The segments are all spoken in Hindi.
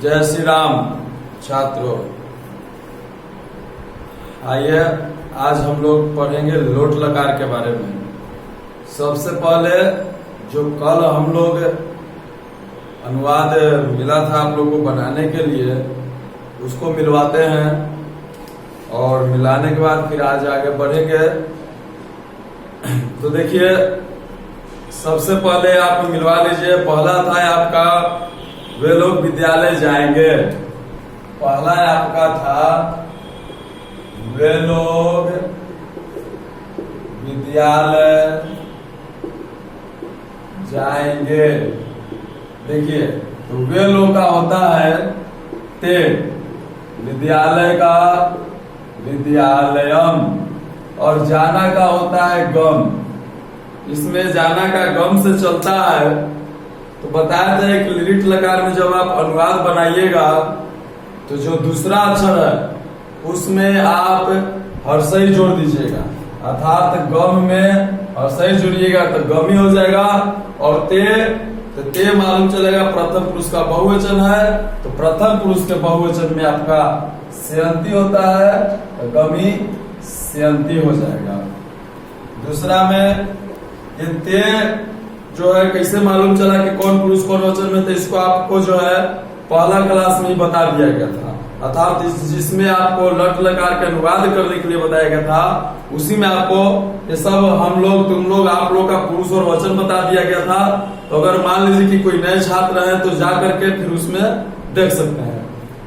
जय श्री राम छात्रों। आइए आज हम लोग पढ़ेंगे लोट लकार के बारे में। सबसे पहले जो कल हम लोग अनुवाद मिला था आप लोग को बनाने के लिए, उसको मिलवाते हैं और मिलाने के बाद फिर आज आगे बढ़ेंगे। तो देखिए, सबसे पहले आप मिलवा लीजिए। पहला था आपका वे लोग विद्यालय जाएंगे। पहला आपका था वे लोग विद्यालय जाएंगे। देखिए, तो वे लोग का होता है ते, विद्यालय का विद्यालयम, और जाना का होता है गम। इसमें जाना का गम से चलता है। तो बताया था कि लिट लकार में जब आप अनुवाद बनाइएगा तो जो दूसरा अक्षर है उसमें आप हर्षई जोड़ दीजिएगा, अर्थात गम में हर्षई जोड़िएगा तो गमी हो जाएगा। और ते मालूम चलेगा प्रथम पुरुष का बहुवचन है, तो प्रथम पुरुष के बहुवचन में आपका सेयंती होता है, तो गमी सेयंती हो जाएगा। दूसरा में ये ते जो है कैसे मालूम चला कि कौन पुरुष कौन वचन में, तो इसको आपको जो है पहला क्लास में ही बता दिया गया था। अर्थात जिसमें आपको लट लकार के अनुवाद करने के लिए बताया गया था, उसी में आपको ये सब हम लोग तुम लोग आप लोग का पुरुष और वचन बता दिया गया था। तो अगर मान लीजिए कि कोई नए छात्र है तो जा करके फिर उसमें देख सकते हैं।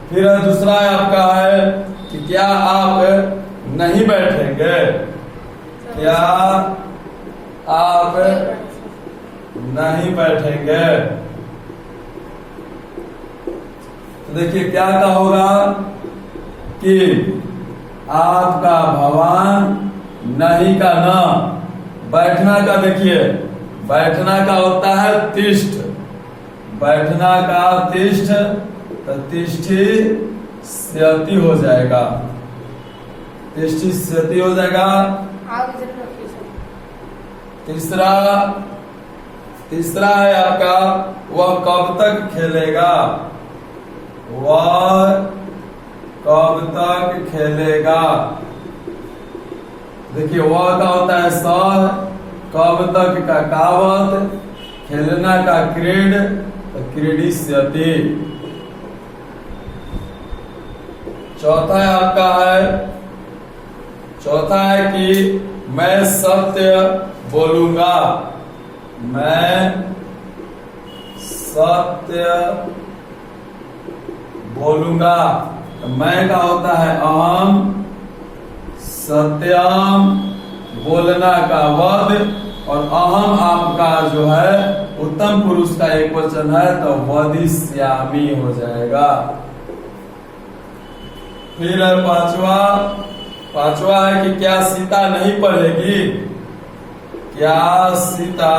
फिर दूसरा आपका है कि क्या आप नहीं बैठेंगे, क्या आप नहीं बैठेंगे। तो देखिए क्या का होगा कि आपका भवन, नहीं का न, बैठना का देखिए बैठना का होता है तिष्ठ, बैठना का तिष्ठ, तो तिष्ठी स्यति हो जाएगा, तिष्ठी स्यति हो जाएगा। तीसरा है आपका वह कब तक खेलेगा, वह कब तक खेलेगा। देखिए वह का होता है सह, कब तक का कावत, खेलना का क्रीड, तो क्रीडिष्यति। चौथा है आपका चौथा है कि मैं सत्य बोलूंगा, मैं सत्य बोलूंगा। तो मैं का होता है अहम, सत्यम बोलना का वद, और अहम आपका जो है उत्तम पुरुष का एक वचन है, तो वदिष्यामि हो जाएगा। फिर पांचवा है कि क्या सीता नहीं पढ़ेगी, क्या सीता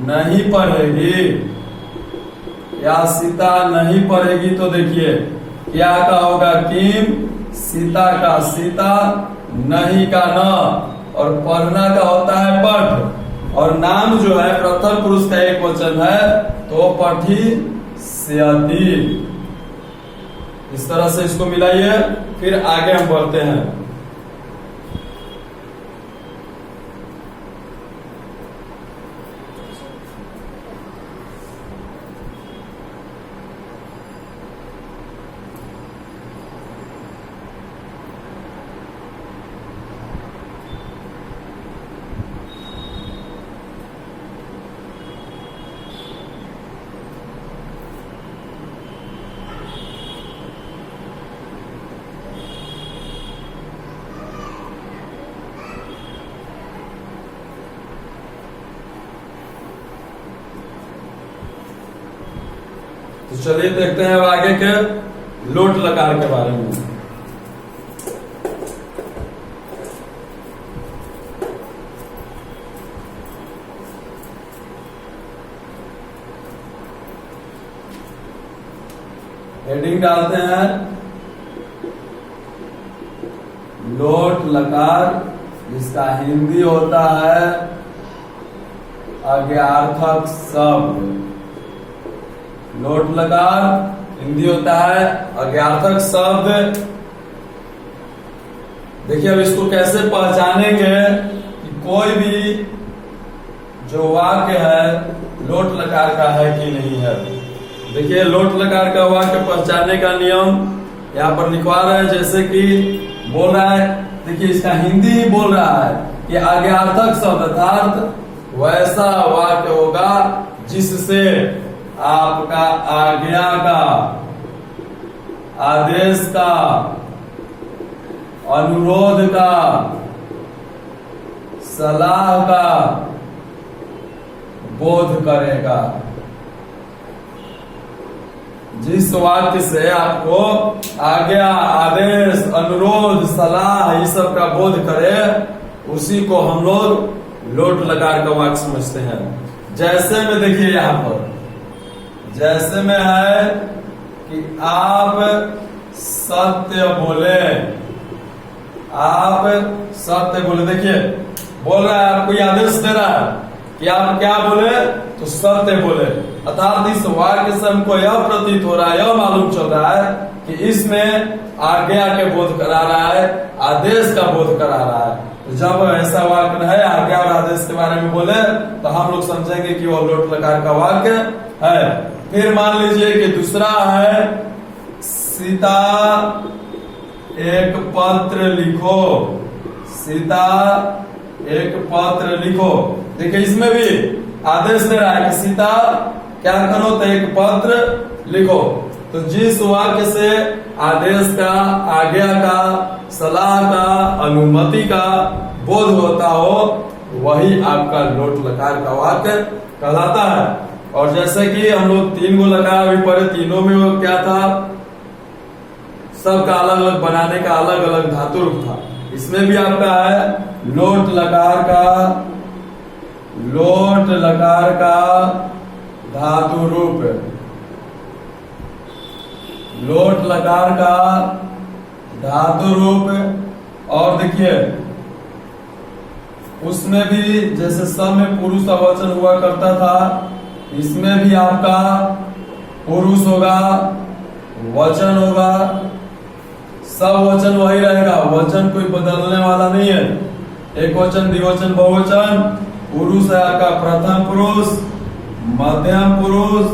नहीं पढ़ेगी, या सीता नहीं पढ़ेगी। तो देखिए क्या का होगा किम, सीता का सीता, नहीं का न, और पढ़ना का होता है पठ, और नाम जो है प्रथम पुरुष का एक वचन है, तो पठी स्यति। इस तरह से इसको मिलाइए, फिर आगे हम बढ़ते हैं। तो चलिए देखते हैं अब आगे के लोट लकार के बारे में। हेडिंग डालते हैं लोट लकार, जिसका हिंदी होता है अज्ञार्थक शब्द। लोट लकार हिंदी होता है अज्ञार्थक शब्द। देखिए अब इसको कैसे पहचानेंगे कि कोई भी जो वाक्य है लोट लकार का है कि नहीं है। देखिए लोट लकार का वाक्य पहचानने का नियम यहाँ पर लिखवा रहे हैं। जैसे कि बोल रहा है, देखिए इसका हिंदी ही बोल रहा है कि आज्ञार्थक शब्द अर्थात वैसा वाक्य होगा जिससे आपका आज्ञा का, आदेश का, अनुरोध का, सलाह का बोध करेगा। जिस वाक्य से आपको आज्ञा, आदेश, अनुरोध, सलाह ये सब का बोध करे उसी को हम लोग लोट लकार का वाक्य समझते हैं। जैसे में देखिए यहाँ पर जैसे में है कि आप सत्य बोले, आप सत्य बोले। देखिए बोल रहा है, आपको आदेश दे रहा है कि आप क्या बोले, तो सत्य बोले। अर्थात इस वाक्य से हमको यह प्रतीत हो रहा है, यह मालूम चल रहा है कि इसमें आज्ञा के बोध करा रहा है, आदेश का बोध करा रहा है। तो जब ऐसा वाक्य है आज्ञा और आदेश के बारे में बोले तो हम लोग समझेंगे कि वह लोट लकार का वाक्य है। फिर मान लीजिए कि दूसरा है, सीता एक पत्र लिखो, सीता एक पत्र लिखो। देखिए इसमें भी आदेश दे रहा है कि सीता क्या करो, तो एक पत्र लिखो। तो जिस वाक्य से आदेश का, आज्ञा का, सलाह का, अनुमति का बोध होता हो वही आपका लोट लकार का वाक्य कहलाता है। और जैसे कि हम लोग 3 गो लकार अभी पढ़े, तीनों में वो क्या था, सबका अलग अलग बनाने का अलग अलग धातु रूप था। इसमें भी आपका है लोट लकार का, लोट लकार का धातु रूप, लोट लकार का धातु रूप। और देखिए उसमें भी जैसे सब में पुरुष वचन हुआ करता था, इसमें भी आपका पुरुष होगा, वचन होगा, सब वचन वही रहेगा, वचन कोई बदलने वाला नहीं है। एक वचन, द्विवचन, बहुवचन। पुरुष है आपका प्रथम पुरुष, मध्यम पुरुष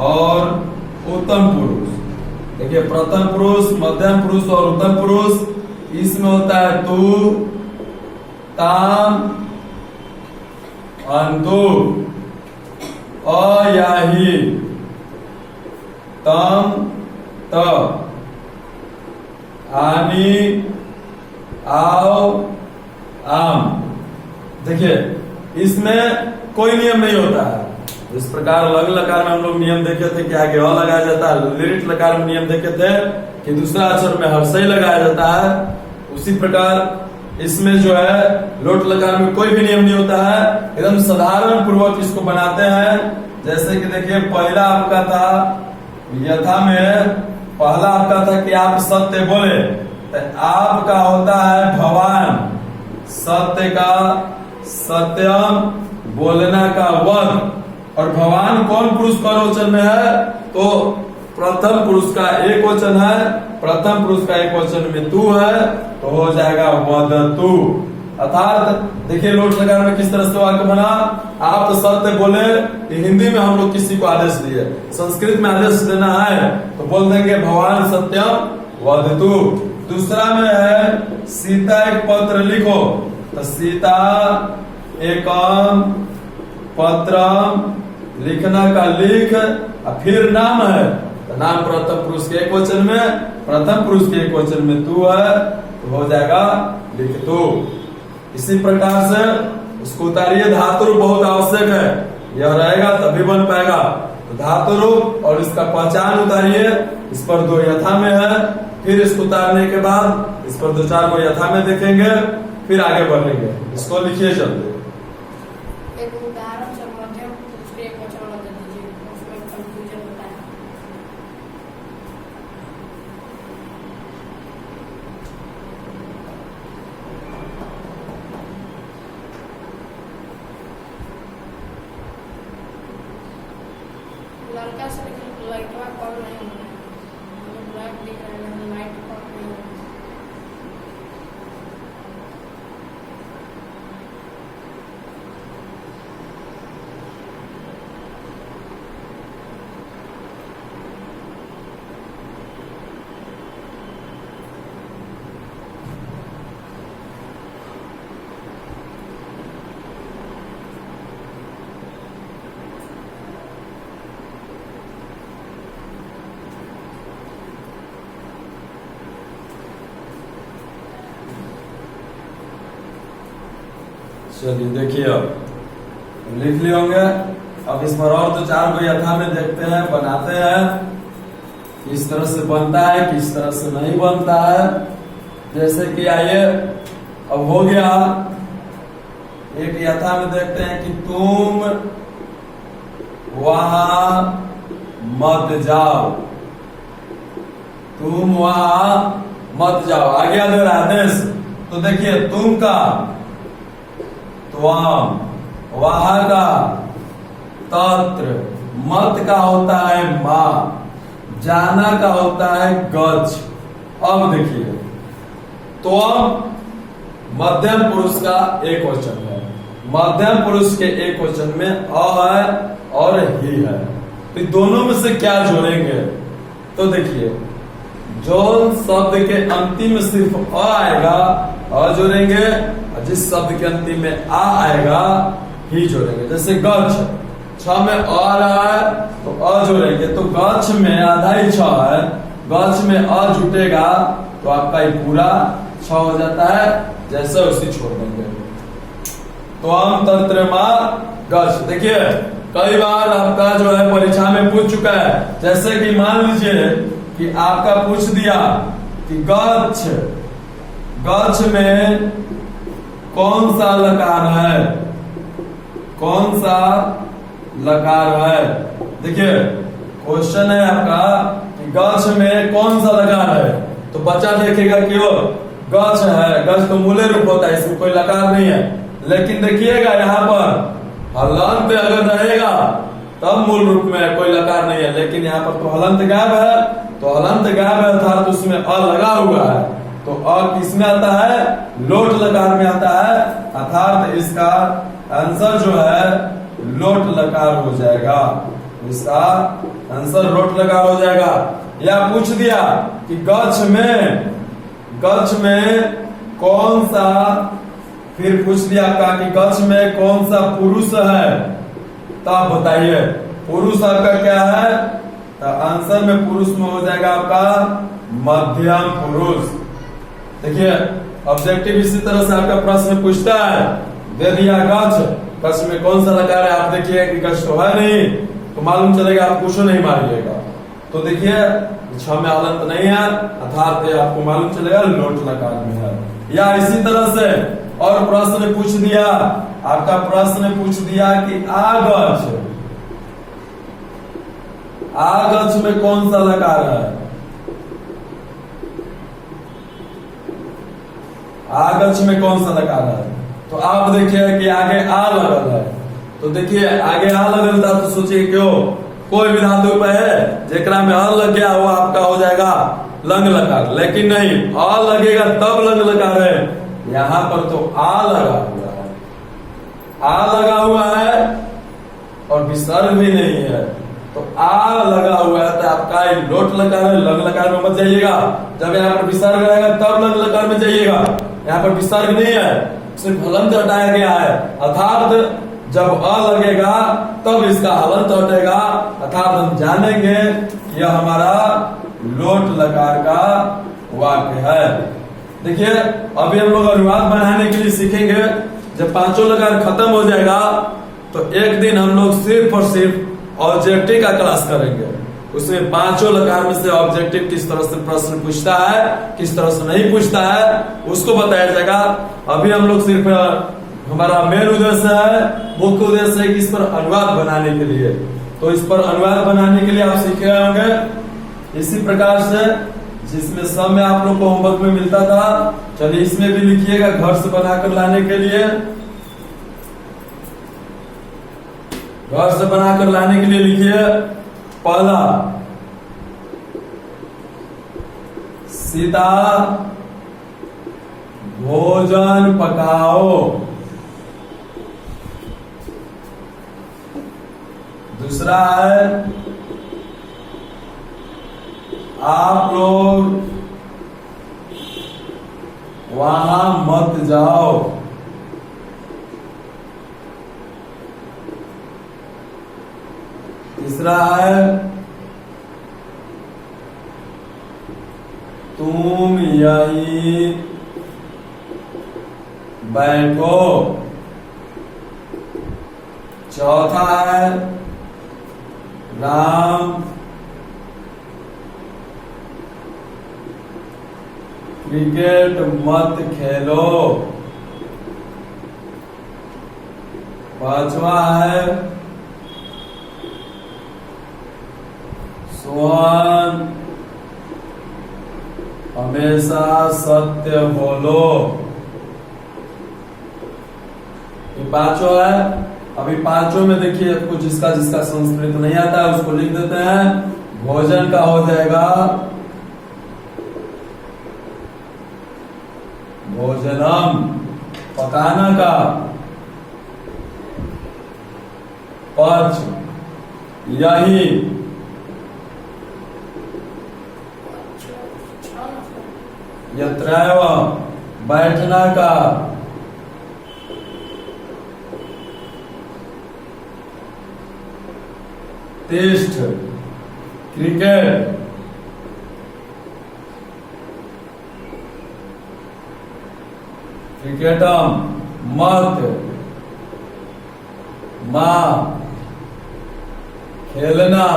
और उत्तम पुरुष। देखिए प्रथम पुरुष, मध्यम पुरुष और उत्तम पुरुष, इसमें होता है तू, ताम, अंतु, अ या ही, तम, त, आनी, आओ, आम। देखिए इसमें कोई नियम नहीं होता है। इस प्रकार लघु लकार में हम लोग नियम देखे थे कि आगे अ लगाया जाता है, लिरिट लकार में नियम देखे थे कि दूसरा अक्षर में हर्षई लगाया जाता है। उसी प्रकार इसमें जो है लोट लकार में कोई भी नियम नहीं होता है, एकदम साधारण पूर्वक इसको बनाते हैं। जैसे कि देखिए पहला आपका था यथा में, पहला आपका था कि आप सत्य बोले, तो आपका होता है भवान, सत्य का सत्यम, बोलना का वध। और भगवान कौन पुरुष कौन वचन में है, तो प्रथम पुरुष का एक वचन है, प्रथम पुरुष का एक वचन में तू है, तो हो जाएगा वदतु। अर्थात देखिए लोट लकार में किस तरह से वाक्य बना, आप तो सत्य बोले। हिंदी में हम लोग किसी को आदेश दिए, संस्कृत में आदेश देना है तो बोल देंगे भगवान सत्यम वदतु। दूसरा में है सीता एक पत्र लिखो, तो सीता एकम पत्रम, लिखना का लिख, और फिर नाम है तो नाम प्रथम पुरुष के एक वचन में, प्रथम पुरुष के एक वचन में तू है, तो हो जाएगा लिख तू। इसी प्रकार से उसको उतारिए। धातु रूप बहुत आवश्यक है, यह रहेगा तभी बन पाएगा। तो धातु रूप और इसका पहचान उतारिए। इस पर 2 यथा में है, फिर इसको उतारने के बाद इस पर 2-4 को यथा में देखेंगे, फिर आगे बढ़ेंगे। इसको लिखिए जल्दी। एक उदाहरण से मध्यम पुरुष के एक वचन बता दीजिए, उसमें कंफ्यूजन होता है। लड़का से लेकर लड़का कौन नहीं होता है। चलिए देखिए, अब लिख लिए होंगे। अब इस पर और तो 4 को यथा में देखते हैं, बनाते हैं। किस तरह से बनता है, किस तरह से नहीं बनता है। जैसे कि आइए, अब हो गया एक यथा में देखते हैं कि तुम वहां मत जाओ, तुम वहां मत जाओ। आज्ञा दे रहा है आदेश। तो देखिए, तुम का त्वम, वहां का तत्र, मत का होता है मां, जाना का होता है गच्छ। अब देखिए, त्वम मध्यम पुरुष का एक वचन है। मध्यम पुरुष के एक वचन में अ है और ही है। तो दोनों में से क्या जोड़ेंगे? तो देखिए, जो शब्द के अंतिम में सिर्फ अ आएगा अ जोड़ेंगे, और जिस शब्द के अंतिम में आ आएगा ही जोड़ेंगे। जैसे गच्छ, छ में अ रहा है तो अ जोड़ेंगे, तो गच्छ में आधा ही छ है, गच्छ में अ जुटेगा तो आपका ये पूरा छ हो जाता है। जैसे उसी छोड़ देंगे। तो हम तंत्र गच्छ। देखिए, कई बार आपका जो है परीक्षा में पूछ चुका है। जैसे कि मान लीजिए कि आपका पूछ दिया कि गच्छ, गच्छ में कौन सा लकार है, कौन सा लकार है। देखिए, क्वेश्चन है आपका कि गच्छ में कौन सा लकार है। तो बच्चा देखेगा कि वो गच्छ है, गच्छ तो मूल्य रूप होता है, इसमें कोई लकार नहीं है। लेकिन देखिएगा यहाँ पर हलंत अगर रहेगा तब मूल रूप में कोई लकार नहीं है, लेकिन यहाँ पर तो हलंत गायब है। तो हलंत गायब है अर्थात उसमें अ लगा हुआ है। तो अ किसमें आता है? लोट लकार में आता है, अर्थात इसका आंसर जो है लोट लकार हो जाएगा। इसका आंसर लोट लकार हो जाएगा। या पूछ दिया कि गच्छ में कौन सा, फिर पूछ दिया आपका कि गच्छ में कौन सा पुरुष है, तो आप बताइए पुरुष आपका क्या है। तो आंसर में पुरुष में हो जाएगा आपका मध्यम पुरुष। देखिए, ऑब्जेक्टिव इसी तरह से आपका प्रश्न पूछता है। दे दिया गच्छ, गच्छ में कौन सा लकार है, आप देखिए कि गच्छ तो है नहीं, तो मालूम चलेगा, आप कुछ नहीं मारिएगा। तो देखिए, छ में हलंत नहीं है, अर्थात आपको मालूम चलेगा लोट लकार में है। या इसी तरह से और प्रश्न पूछ दिया, आपका प्रश्न पूछ दिया कि आगच्छ, आगच्छ में कौन सा लकार है। आगच्छ में कौन सा लकार है, तो आप देखिए कि आगे आ लगल है। तो देखिए, आगे आ लगल था तो सोचिए क्यों, कोई भी धातु पे है जेकरा में अ लग गया वो आपका हो जाएगा लंग लकार। लेकिन नहीं, अ लगेगा तब लंग लकार है। यहाँ पर तो आ लगा हुआ है, आ लगा हुआ है और विसर्ग भी नहीं है। तो आ लगा हुआ है तो आपका लोट लकार है, लंग लकार में मत जाइएगा। जब यहाँ पर विसर्ग रहेगा तब लंग लकार में जाइएगा। यहाँ पर विसर्ग नहीं है, सिर्फ हलंत हटाया गया है। अर्थात जब अ लगेगा तब इसका हलंत हटेगा, अर्थात हम जानेंगे कि यह हमारा लोट लकार का वाक्य है। देखिए, अभी हम लोग अनुवाद बनाने के लिए सीखेंगे। जब पांचों लकार खत्म हो जाएगा तो एक दिन हम लोग सिर्फ और सिर्फ ऑब्जेक्टिव का क्लास करेंगे। उसमें पांचों लकार में से ऑब्जेक्टिव किस तरह से प्रश्न पूछता है, किस तरह से नहीं पूछता है, उसको बताया जाएगा। अभी हम लोग सिर्फ, हमारा मेन उद्देश्य है, मुख्य उद्देश्य है कि इस पर अनुवाद बनाने के लिए। तो इस पर अनुवाद बनाने के लिए आप सीख रहे होंगे इसी प्रकार से, जिसमें सब में आप लोग को होमवर्क में मिलता था। चलिए इसमें भी लिखिएगा, घर से बनाकर लाने के लिए, घर से बनाकर लाने के लिए लिखिए। पहला, सीता भोजन पकाओ। दूसरा है, आप लोग वहां मत जाओ। तीसरा है, तुम यहीं बैठो। चौथा है राम क्रिकेट मत खेलो। पांचवा है सोहन हमेशा सत्य बोलो। ये पांचों है। अभी पांचों में देखिए कुछ जिसका जिसका संस्कृत नहीं आता है उसको लिख देते हैं। भोजन का हो जाएगा भोजनम, पकाना का पच, यही यत्रैव, बैठना का तिष्ठ, क्रिकेट, क्रिकेटम, मत, मां, खेलना,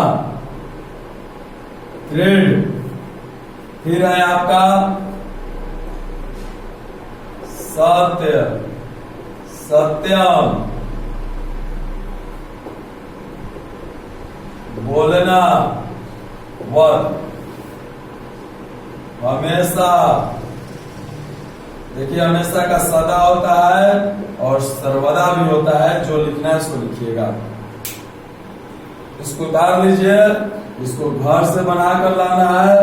क्रीड। फिर है आपका सत्य, सत्यम, बोलना, वत, हमेशा। देखिए हमेशा का सदा होता है और सर्वदा भी होता है। जो लिखना है इसको लिखिएगा। इसको उतार लीजिए, इसको घर से बना कर लाना है।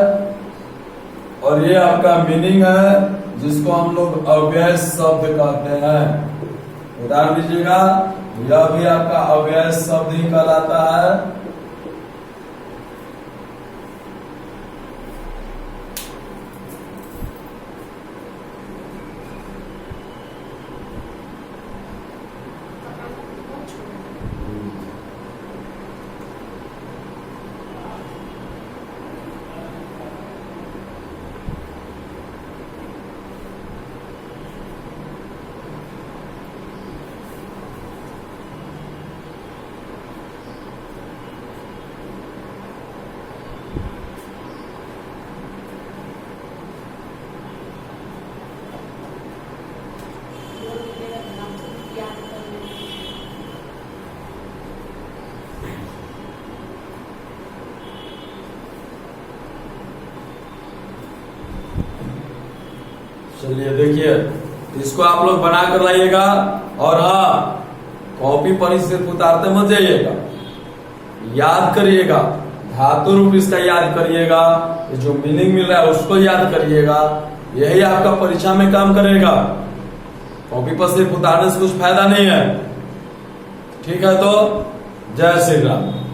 और ये आपका मीनिंग है जिसको हम लोग अव्यय शब्द कहते हैं। उतार लीजिएगा, यह भी आपका अव्यय शब्द ही कहलाता है। चलिए देखिए इसको आप लोग बना कर लाइएगा। और हाँ, कॉपी पर इसे उतारते मत जाइएगा, याद करिएगा। धातु रूप इसका याद करिएगा, जो मीनिंग मिल रहा है उसको याद करिएगा। यही आपका परीक्षा में काम करेगा। कॉपी पर सिर्फ उतारने से कुछ फायदा नहीं है। ठीक है, तो जय श्री राम।